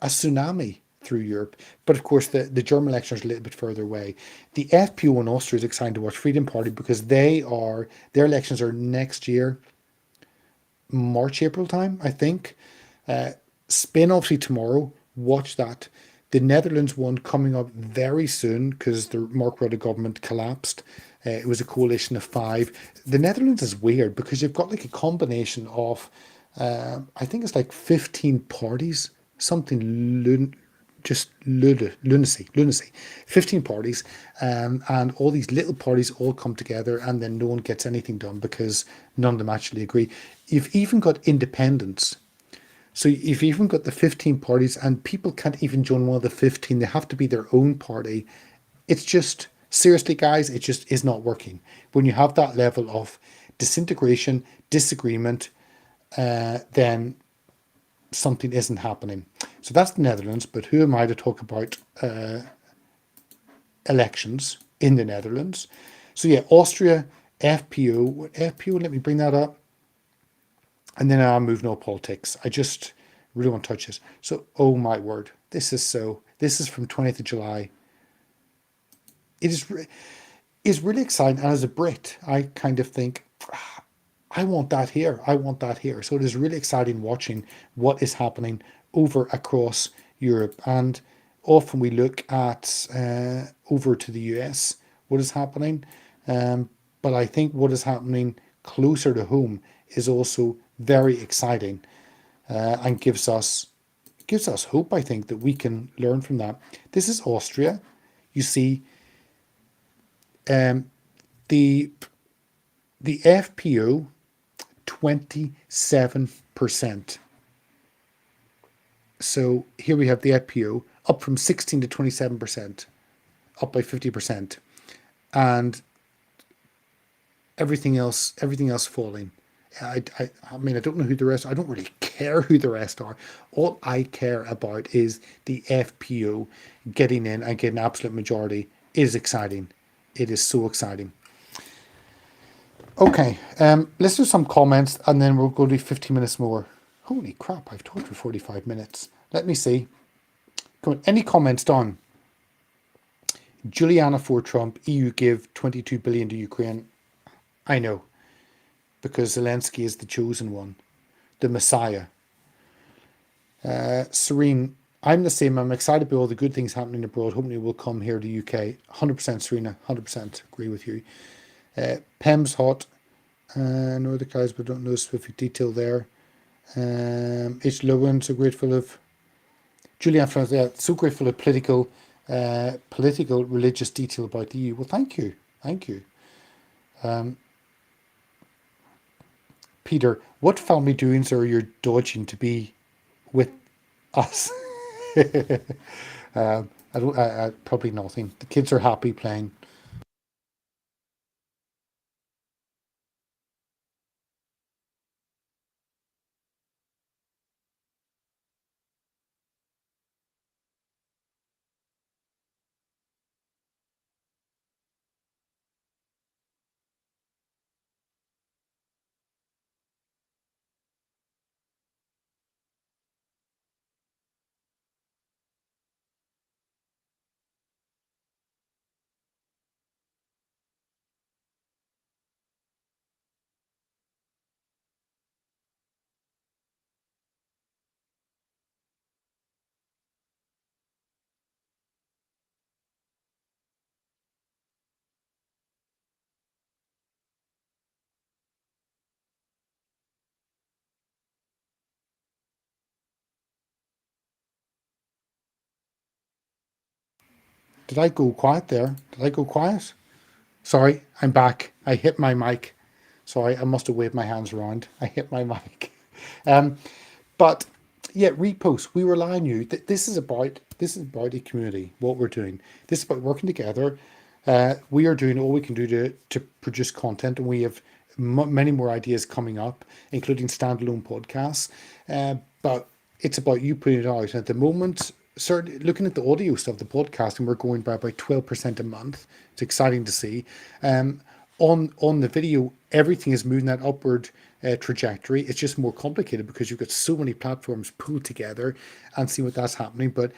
A tsunami through Europe. But of course, the German election is a little bit further away. The FPO in Austria is exciting to watch, Freedom Party, because their elections are next year, March, April time, I think. Spain, obviously, tomorrow. Watch that. The Netherlands one coming up very soon because the Mark Rutte government collapsed. It was a coalition of 5. The Netherlands is weird because you've got like a combination of, I think it's like 15 parties, something lunacy. 15 parties, and all these little parties all come together, and then no one gets anything done because none of them actually agree. You've even got independents So you've even got the 15 parties, and people can't even join one of the 15. They have to be their own party. It's just, seriously, guys, it just is not working. When you have that level of disintegration, disagreement, then something isn't happening. So that's the Netherlands. But who am I to talk about elections in the Netherlands? So yeah, Austria, FPO, let me bring that up. And then I'm moving on politics. I just really want to touch this. So, oh my word, this is from 20th of July. It is really exciting. And as a Brit, I kind of think, I want that here. I want that here. So it is really exciting watching what is happening over across Europe. And often we look at over to the US, what is happening. But I think what is happening closer to home is also very exciting, and gives us hope. I think that we can learn from that. This is Austria. You see, the the FPO 27%. So here we have the FPO up from 16 to 27%, up by 50%, and everything else falling. I mean, I don't know who the rest. I don't really care who the rest are. All I care about is the FPO getting in and getting an absolute majority. It is exciting. It is so exciting. Okay, let's do some comments and then we'll go to 15 minutes more. Holy crap, I've talked for 45 minutes. Let me see. Come on, any comments, Don? Juliana for Trump, EU give 22 billion to Ukraine. I know, because Zelensky is the chosen one, the Messiah. Serene, I'm the same. I'm excited about all the good things happening abroad. Hopefully it will come here to the UK. 100% Serena, 100% agree with you. Pem's hot. Know the guys, but don't know specific detail there. H. Lowen, so grateful of Julian France, yeah, so grateful of political religious detail about the EU. Well, thank you. Peter, what family doings are you dodging to be with us? I don't. Probably nothing. The kids are happy playing. Did I go quiet there? Did I go quiet? Sorry, I'm back. I hit my mic. Sorry, I must have waved my hands around. I hit my mic. Um, but yeah, repost. We rely on you. This is about a community. What we're doing. This is about working together. We are doing all we can do to produce content, and we have many more ideas coming up, including standalone podcasts. But it's about you putting it out. And at the moment, certainly looking at the audio stuff, the podcasting, we're going by about 12% a month. It's exciting to see. On the video, everything is moving that upward trajectory. It's just more complicated because you've got so many platforms pulled together and see what that's happening. But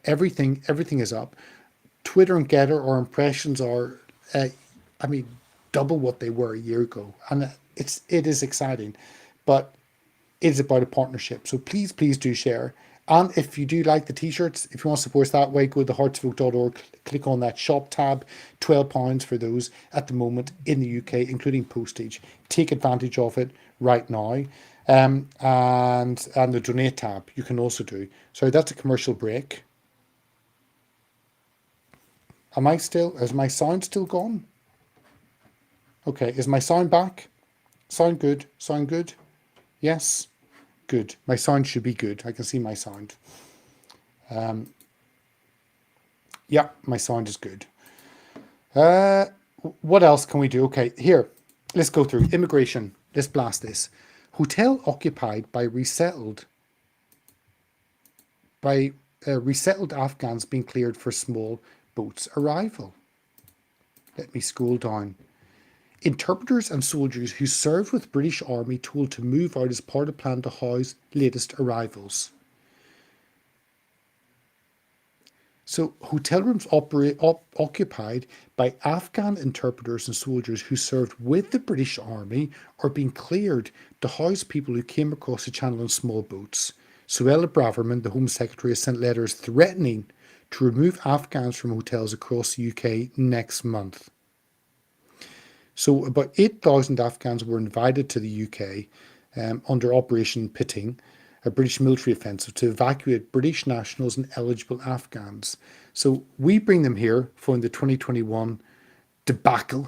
everything is up. Twitter and Getter, our impressions are, I mean, double what they were a year ago, and it is exciting, but it is about a partnership. So please do share. And if you do like the t-shirts, if you want to support us that way, go to heartsvote.org, click on that shop tab. £12 for those at the moment in the UK, including postage. Take advantage of it right now. And the donate tab you can also do. Sorry, that's a commercial break. Is my sound still gone? Okay, is my sound back? Sound good? Sound good? Yes? Good. My sound should be good. I can see my sound. Yeah, my sound is good. Uh, what else can we do? Okay, here, let's go through immigration. Let's blast this. Hotel occupied by resettled Afghans being cleared for small boats arrival. Let me scroll down. Interpreters and soldiers who served with British Army told to move out as part of plan to house latest arrivals. So hotel rooms occupied by Afghan interpreters and soldiers who served with the British Army are being cleared to house people who came across the channel on small boats. Suella Braverman, the Home Secretary, has sent letters threatening to remove Afghans from hotels across the UK next month. So about 8,000 Afghans were invited to the UK under Operation Pitting, a British military offensive to evacuate British nationals and eligible Afghans. So we bring them here for the 2021 debacle.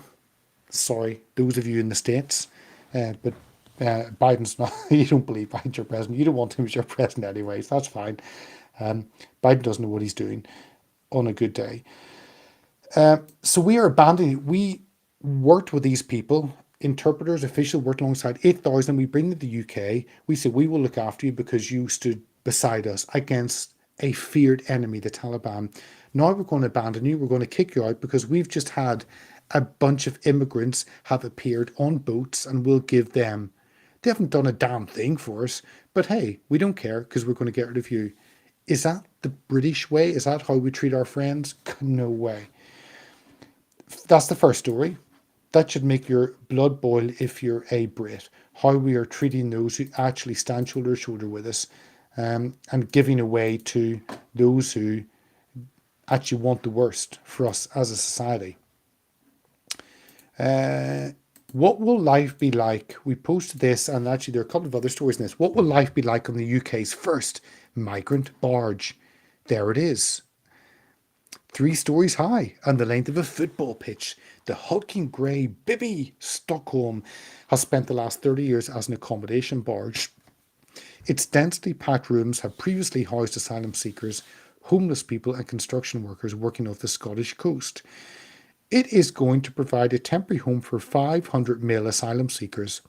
Sorry, those of you in the States, but Biden's not, you don't believe Biden's your president. You don't want him as your president anyways. That's fine. Biden doesn't know what he's doing on a good day. So we are abandoning, we worked with these people, interpreters, officials, worked alongside 8,000. We bring them to the UK. We say, we will look after you because you stood beside us against a feared enemy, the Taliban. Now we're going to abandon you. We're going to kick you out because we've just had a bunch of immigrants have appeared on boats and we'll give them. They haven't done a damn thing for us, but hey, we don't care because we're going to get rid of you. Is that the British way? Is that how we treat our friends? No way. That's the first story. That should make your blood boil if you're a Brit. How we are treating those who actually stand shoulder to shoulder with us, and giving away to those who actually want the worst for us as a society. What will life be like? We posted this, and actually there are a couple of other stories in this. What will life be like on the UK's first migrant barge? There it is. 3 stories high and the length of a football pitch. The hulking grey Bibby Stockholm has spent the last 30 years as an accommodation barge. Its densely packed rooms have previously housed asylum seekers, homeless people and construction workers working off the Scottish coast. It is going to provide a temporary home for 500 male asylum seekers.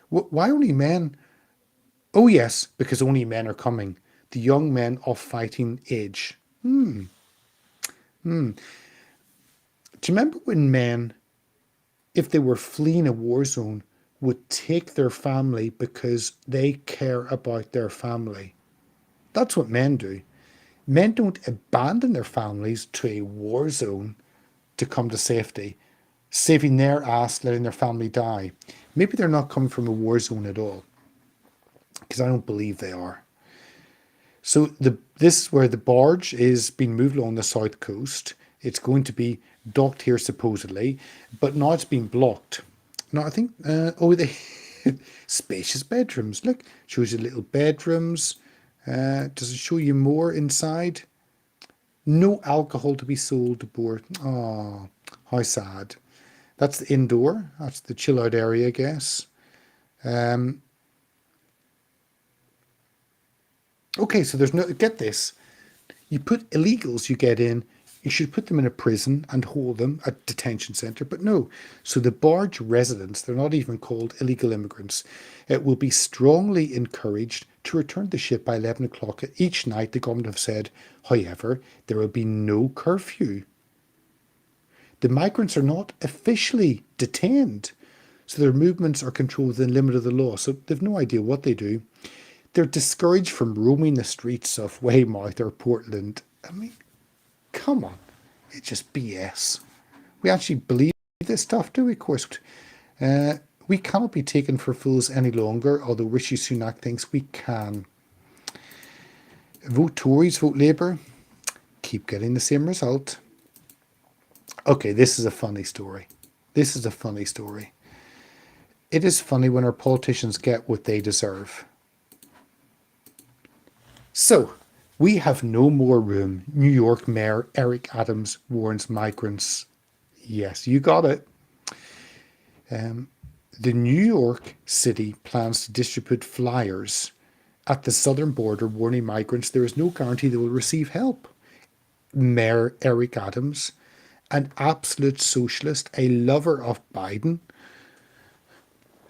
Why only men? Oh yes, because only men are coming. The young men of fighting age. Do you remember when men, if they were fleeing a war zone, would take their family because they care about their family? That's what men do. Men don't abandon their families to a war zone to come to safety, saving their ass, letting their family die. Maybe they're not coming from a war zone at all, because I don't believe they are. So this is where the barge is being moved along the south coast. It's going to be docked here supposedly, but now it's been blocked. Now I think, they spacious bedrooms. Look, shows you little bedrooms. Does it show you more inside? No alcohol to be sold aboard. Oh, how sad. That's the indoor. That's the chill out area, I guess. Okay, so there's no, get this. You put illegals, you get in, you should put them in a prison and hold them at detention centre, but no. So the barge residents, they're not even called illegal immigrants, it will be strongly encouraged to return the ship by 11 o'clock each night, the government have said. However, there will be no curfew. The migrants are not officially detained, so their movements are controlled within the limit of the law, so they've no idea what they do. They're discouraged from roaming the streets of Weymouth or Portland. I mean, come on. It's just BS. We actually believe this stuff, do we? Of course. We cannot be taken for fools any longer, although Rishi Sunak thinks we can. Vote Tories, vote Labour. Keep getting the same result. Okay, this is a funny story. This is a funny story. It is funny when our politicians get what they deserve. So, we have no more room. New York Mayor Eric Adams warns migrants. Yes, you got it. The New York City plans to distribute flyers at the southern border warning migrants there is no guarantee they will receive help. Mayor Eric Adams, an absolute socialist, a lover of Biden,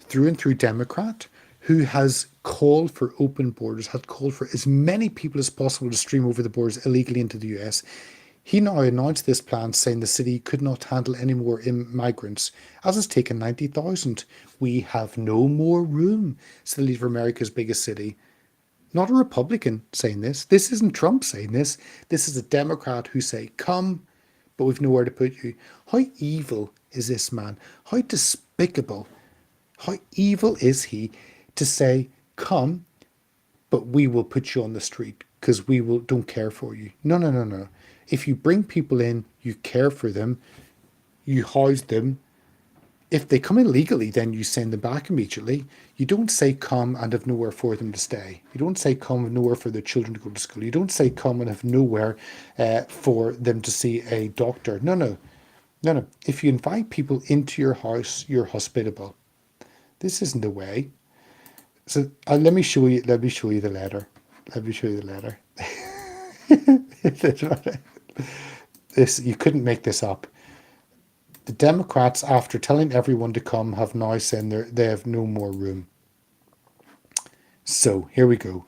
through and through Democrat, who has called for open borders, had called for as many people as possible to stream over the borders illegally into the US. He now announced this plan, saying the city could not handle any more migrants, as it's taken 90,000. We have no more room, said the leader of America's biggest city. Not a Republican saying this. This isn't Trump saying this. This is a Democrat who say, come, but we've nowhere to put you. How evil is this man? How despicable, how evil is he to say, come, but we will put you on the street because we will don't care for you. No, no, no, no. If you bring people in, you care for them, you house them. If they come in legally, then you send them back immediately. You don't say come and have nowhere for them to stay. You don't say come and nowhere for their children to go to school. You don't say come and have nowhere for them to see a doctor. No, no, no, no. If you invite people into your house, you're hospitable. This isn't the way. So let me show you. Let me show you the letter. Let me show you the letter. This you couldn't make this up. The Democrats, after telling everyone to come, have now said they have no more room. So here we go.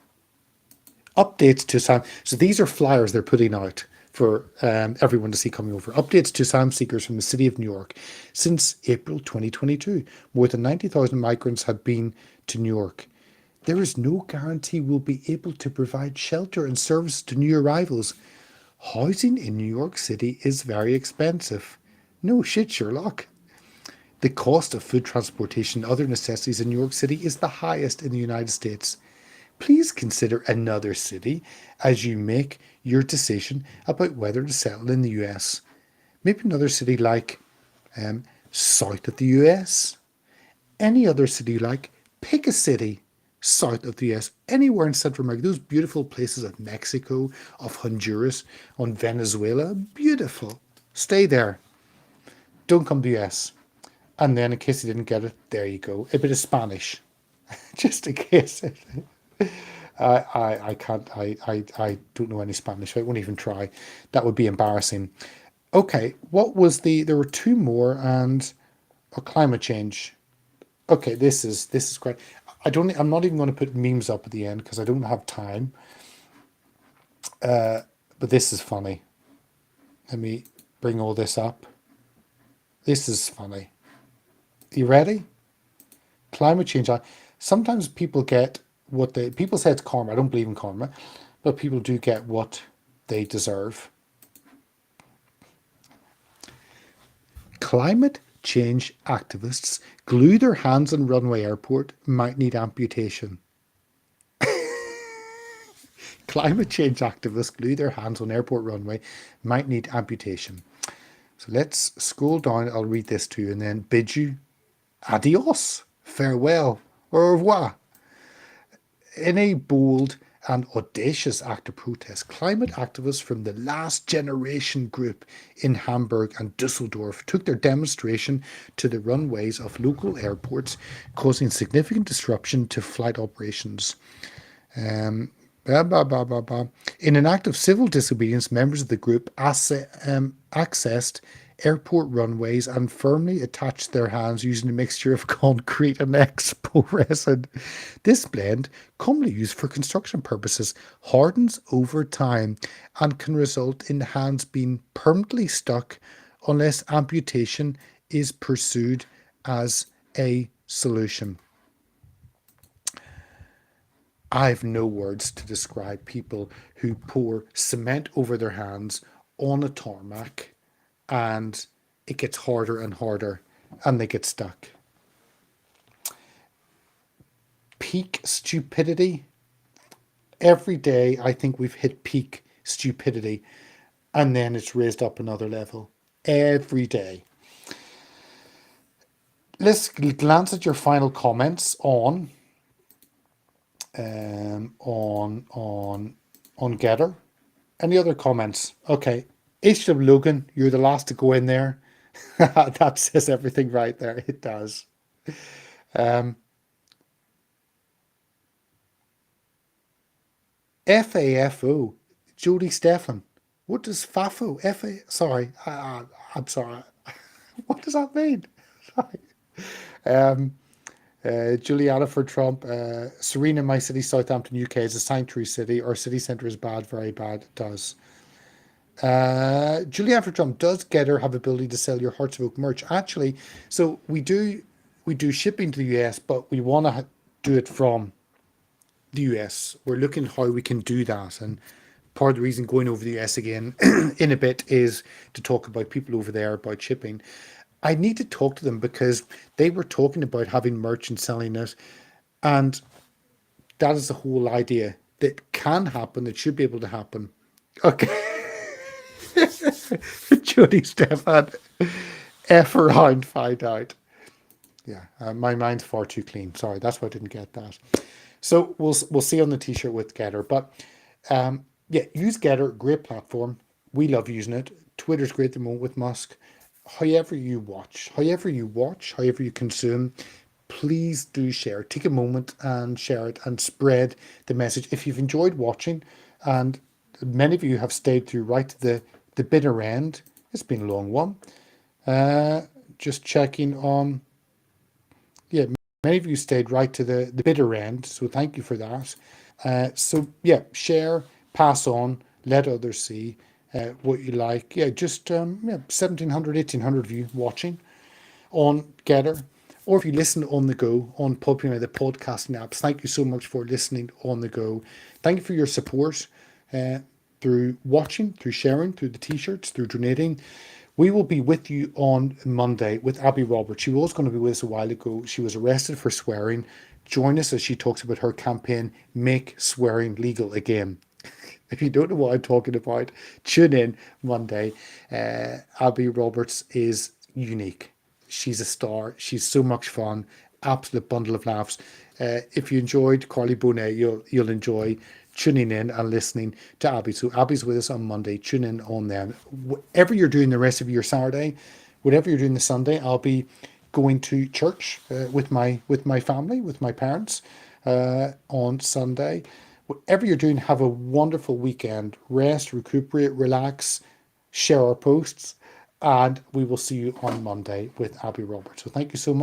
Updates to asylum. So these are flyers they're putting out for everyone to see coming over. Updates to asylum seekers from the city of New York. Since April 2022, more than 90,000 migrants have been to New York. There is no guarantee we'll be able to provide shelter and services to new arrivals. Housing in New York City is very expensive. No shit, Sherlock. The cost of food transportation and other necessities in New York City is the highest in the United States. Please consider another city as you make your decision about whether to settle in the US. Maybe another city like south of the US. Any other city you like, pick a city south of the US, anywhere in Central America, those beautiful places of Mexico, of Honduras, on Venezuela, beautiful. Stay there. Don't come to the US. And then in case you didn't get it, there you go. A bit of Spanish. Just in case. I can't, I don't know any Spanish. I won't even try. That would be embarrassing. Okay, what was there were two more and climate change. Okay, this is great. I'm not even going to put memes up at the end because I don't have time. But this is funny. Let me bring all this up. This is funny. You ready? Climate change. Sometimes people get people say it's karma. I don't believe in karma, but people do get what they deserve. Climate change activists glue their hands on runway airport might need amputation. Climate change activists glue their hands on airport runway might need amputation. So let's scroll down. I'll read this to you and then bid you adios, farewell, au revoir. In a bold and audacious act of protest, climate activists from the Last Generation group in Hamburg and Dusseldorf took their demonstration to the runways of local airports, causing significant disruption to flight operations. In an act of civil disobedience, members of the group accessed airport runways and firmly attached their hands using a mixture of concrete and expo resin. This blend, commonly used for construction purposes, hardens over time and can result in hands being permanently stuck unless amputation is pursued as a solution. I have no words to describe people who pour cement over their hands on a tarmac and it gets harder and harder and they get stuck. Peak stupidity. Every day I think we've hit peak stupidity and then it's raised up another level. Every day. Let's glance at your final comments on Getter. Any other comments? Okay. H.W. Logan, you're the last to go in there. That says everything right there. It does. FAFO, Jodie Stefan. What does FAFO? Sorry, I'm sorry. What does that mean? Sorry. Um, Juliana for Trump. Serena, my city, Southampton, UK, is a sanctuary city. Our city centre is bad, very bad. It does. Juliana for Trump, does Getter have ability to sell your Hearts of Oak merch? Actually, so we do shipping to the US, but we want to do it from the US. We're looking at how we can do that, and part of the reason going over the US again in a bit is to talk about people over there about shipping. I need to talk to them because they were talking about having merch and selling it, and that is the whole idea that can happen. That should be able to happen. Okay, Jody Stefan, F around, find out. Yeah, my mind's far too clean. Sorry, that's why I didn't get that. So we'll see on the t-shirt with Getter, but yeah, use Getter, great platform. We love using it. Twitter's great at the moment with Musk. However you consume, please do share. Take a moment and share it and spread the message. If you've enjoyed watching, and many of you have stayed through right to the bitter end, it's been a long one. Uh, just checking on, yeah, many of you stayed right to the bitter end, so thank you for that. So yeah, share, pass on, let others see what you like. Yeah, just yeah, 1700, 1800 of you watching on Getter. Or if you listen on the go on popular the podcasting apps, thank you so much for listening on the go. Thank you for your support uh, through watching, through sharing, through the t-shirts, through donating. We will be with you on Monday with Abby Roberts. She was going to be with us a while ago. She was arrested for swearing. Join us as she talks about her campaign, Make Swearing Legal Again. If you don't know what I'm talking about, tune in Monday. Abby Roberts is unique. She's a star. She's so much fun. Absolute bundle of laughs. If you enjoyed Carly Bonet, you'll enjoy tuning in and listening to Abby. So Abby's with us on Monday. Tune in on them. Whatever you're doing the rest of your Saturday, whatever you're doing the Sunday, I'll be going to church with my family, with my parents on Sunday. Whatever you're doing, have a wonderful weekend. Rest, recuperate, relax, share our posts, and we will see you on Monday with Abby Roberts. So thank you so much.